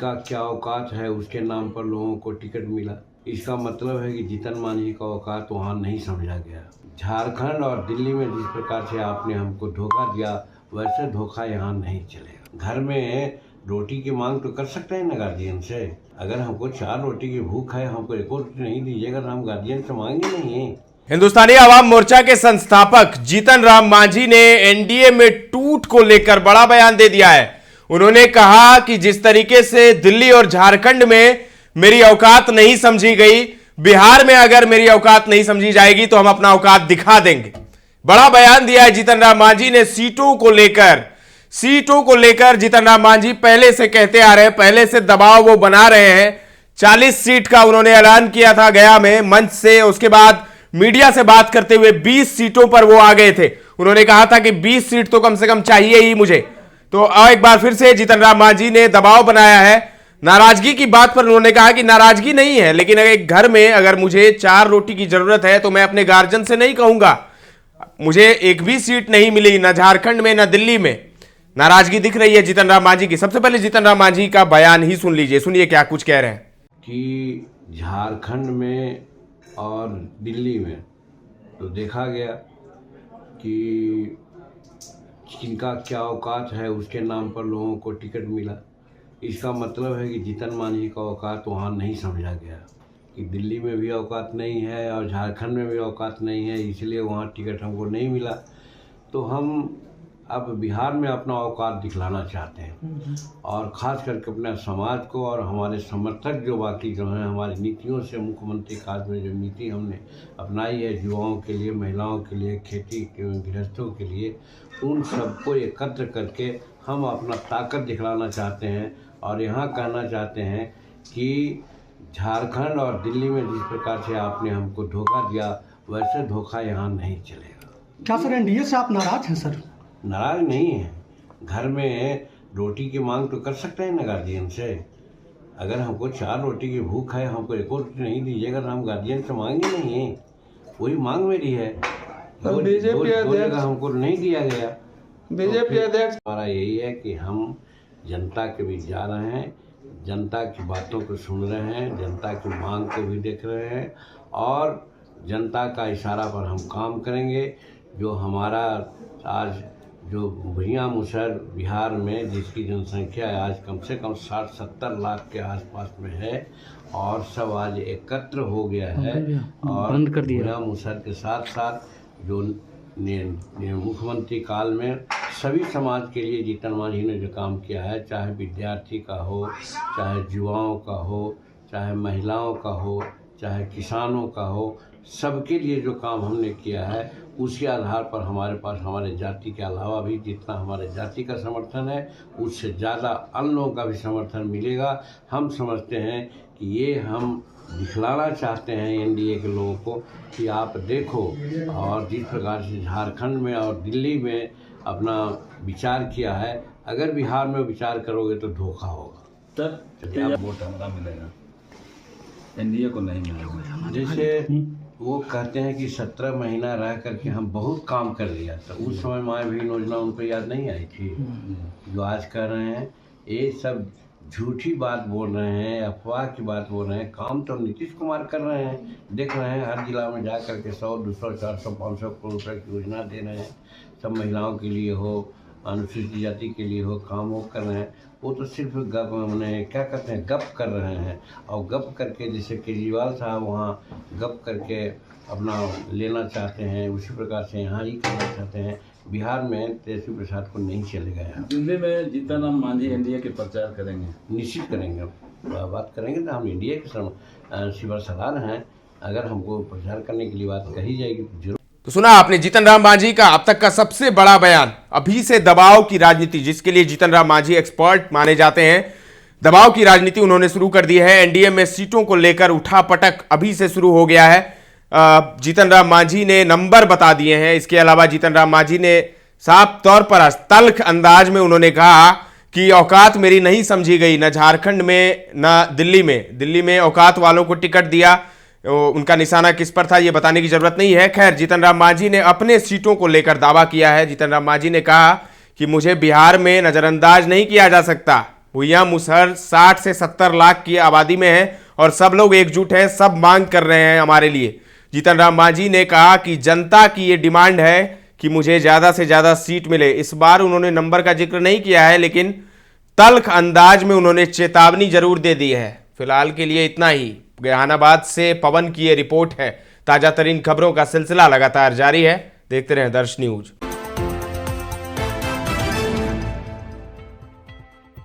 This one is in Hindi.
जिनका क्या औकात है उसके नाम पर लोगों को टिकट मिला। इसका मतलब है कि जीतन मांझी का औकात वहाँ नहीं समझा गया। झारखंड और दिल्ली में जिस प्रकार से आपने हमको धोखा दिया, वैसे धोखा यहाँ नहीं चलेगा। घर में रोटी की मांग तो कर सकते हैं ना गार्जियन से। अगर हमको 4 रोटी की भूख है, हमको 1 रोटी नहीं दीजिएगा तो हम गार्जियन से मांगे नहीं। हिंदुस्तानी आवाम मोर्चा के संस्थापक जीतन राम मांझी ने एनडीए में टूट को लेकर बड़ा बयान दे दिया है। उन्होंने कहा कि जिस तरीके से दिल्ली और झारखंड में मेरी औकात नहीं समझी गई, बिहार में अगर मेरी औकात नहीं समझी जाएगी तो हम अपना औकात दिखा देंगे। बड़ा बयान दिया है जीतन राम मांझी ने सीटों को लेकर जीतन राम मांझी पहले से कहते आ रहे हैं, पहले से दबाव वो बना रहे हैं। 40 सीट का उन्होंने ऐलान किया था गया में मंच से, उसके बाद मीडिया से बात करते हुए 20 सीटों पर वो आ गए थे। उन्होंने कहा था कि 20 सीट तो कम से कम चाहिए ही मुझे। तो एक बार फिर से जीतन राम मांझी ने दबाव बनाया है। नाराजगी की बात पर उन्होंने कहा कि नाराजगी नहीं है, लेकिन एक घर में अगर मुझे 4 रोटी की जरूरत है तो मैं अपने गार्जियन से नहीं कहूंगा। मुझे एक भी सीट नहीं मिली, ना झारखंड में ना दिल्ली में। नाराजगी दिख रही है जीतन राम मांझी की। सबसे पहले जीतन राम मांझी का बयान ही सुन लीजिए, सुनिए क्या कुछ कह रहे हैं। कि झारखंड में और दिल्ली में तो देखा गया कि जिनका क्या औकात है उसके नाम पर लोगों को टिकट मिला। इसका मतलब है कि जीतन मांझी का औकात वहाँ नहीं समझा गया कि दिल्ली में भी औकात नहीं है और झारखंड में भी औकात नहीं है, इसलिए वहाँ टिकट हमको नहीं मिला। तो हम अब बिहार में अपना औकात दिखलाना चाहते हैं और ख़ास करके अपने समाज को और हमारे समर्थक जो बाकी जो हैं, हमारी नीतियों से मुख्यमंत्री काल में जो नीति हमने अपनाई है युवाओं के लिए, महिलाओं के लिए, खेती के गृहस्थों के लिए, उन सबको एकत्र करके हम अपना ताकत दिखलाना चाहते हैं। और यहाँ कहना चाहते हैं कि झारखंड और दिल्ली में जिस प्रकार से आपने हमको धोखा दिया, वैसे धोखा यहाँ नहीं चलेगा। क्या सर एनडीए से आप नाराज हैं? सर नाराज नहीं है। घर में रोटी की मांग तो कर सकते हैं ना गार्जियन से। अगर हमको 4 रोटी की भूख है, हमको 1 रोटी नहीं दीजिएगा तो हम गार्जियन से मांगे नहीं। वही मांग मेरी है। दो जगह हमको नहीं दिया गया। बीजेपी अध्यक्ष हमारा यही है कि हम जनता के बीच जा रहे हैं, जनता की बातों को सुन रहे हैं, जनता की मांग को भी देख रहे हैं और जनता का इशारा पर हम काम करेंगे। जो हमारा आज जो भुइयां मुसहर बिहार में जिसकी जनसंख्या आज कम से कम 60-70 लाख के आसपास में है और सब आज एकत्र हो गया है। और भुइयां मुसहर के साथ साथ जो मुख्यमंत्री काल में सभी समाज के लिए जीतन मांझी ने जो काम किया है, चाहे विद्यार्थी का हो, चाहे युवाओं का हो, चाहे महिलाओं का हो, चाहे किसानों का हो, सबके लिए जो काम हमने किया है, उसके आधार पर हमारे पास हमारे जाति के अलावा भी जितना हमारे जाति का समर्थन है, उससे ज़्यादा अन्य लोगों का भी समर्थन मिलेगा। हम समझते हैं कि ये हम दिखलाना चाहते हैं एनडीए के लोगों को कि आप देखो। और जिस प्रकार से झारखंड में और दिल्ली में अपना विचार किया है, अगर बिहार में विचार करोगे तो धोखा होगा। तब वोट हमारा मिलेगा, एनडीए को नहीं मिलेगा। जैसे वो कहते हैं कि 17 महीना रह करके हम बहुत काम कर लिया, तो उस समय माँ भी योजना उनको याद नहीं आई थी। जो आज कर रहे हैं ये सब झूठी बात बोल रहे हैं, अफवाह की बात बोल रहे हैं। काम तो नीतीश कुमार कर रहे हैं, देख रहे हैं हर जिला में जा करके 100, 200, 400, 500 करोड़ रुपये की योजना दे रहे हैं। सब महिलाओं के लिए हो, अनुसूचित जाति के लिए हो, काम वो कर रहे हैं। वो तो सिर्फ गप मैंने क्या कहते हैं, गप कर रहे हैं। और गप करके जैसे केजरीवाल साहब वहाँ गप करके अपना लेना चाहते हैं, उसी प्रकार से यहाँ ही करना चाहते हैं। बिहार में तेजस्वी प्रसाद को नहीं चलेगा। यहाँ दिल्ली में जीतन राम मांझी एनडीए के प्रचार करेंगे, निश्चित करेंगे। बात करेंगे तो हम एनडीए के शिवर सलार हैं। अगर हमको प्रचार करने के लिए बात कही जाएगी तो जरूर। तो सुना आपने जीतन राम मांझी का अब तक का सबसे बड़ा बयान। अभी से दबाव की राजनीति, जिसके लिए जीतन राम मांझी एक्सपर्ट माने जाते हैं, दबाव की राजनीति उन्होंने शुरू कर दी है। एनडीए में सीटों को लेकर उठापटक अभी से शुरू हो गया है। जीतन राम मांझी ने नंबर बता दिए हैं। इसके अलावा जीतन राम मांझी ने साफ तौर पर तल्ख अंदाज में उन्होंने कहा कि औकात मेरी नहीं समझी गई, न झारखंड में न दिल्ली में। दिल्ली में औकात वालों को टिकट दिया, उनका निशाना किस पर था ये बताने की जरूरत नहीं है। खैर, जीतन राम मांझी ने अपने सीटों को लेकर दावा किया है। जीतन राम मांझी ने कहा कि मुझे बिहार में नजरअंदाज नहीं किया जा सकता। भुइयां मुसहर 60 से 70 लाख की आबादी में है और सब लोग एकजुट हैं, सब मांग कर रहे हैं हमारे लिए। जीतन राम मांझी ने कहा कि जनता की ये डिमांड है कि मुझे ज्यादा से ज्यादा सीट मिले। इस बार उन्होंने नंबर का जिक्र नहीं किया है, लेकिन तल्ख अंदाज में उन्होंने चेतावनी जरूर दे दी है। फिलहाल के लिए इतना ही। जहानाबाद से पवन की ये रिपोर्ट है। ताजा तरीन खबरों का सिलसिला लगातार जारी है, देखते रहें दर्श न्यूज।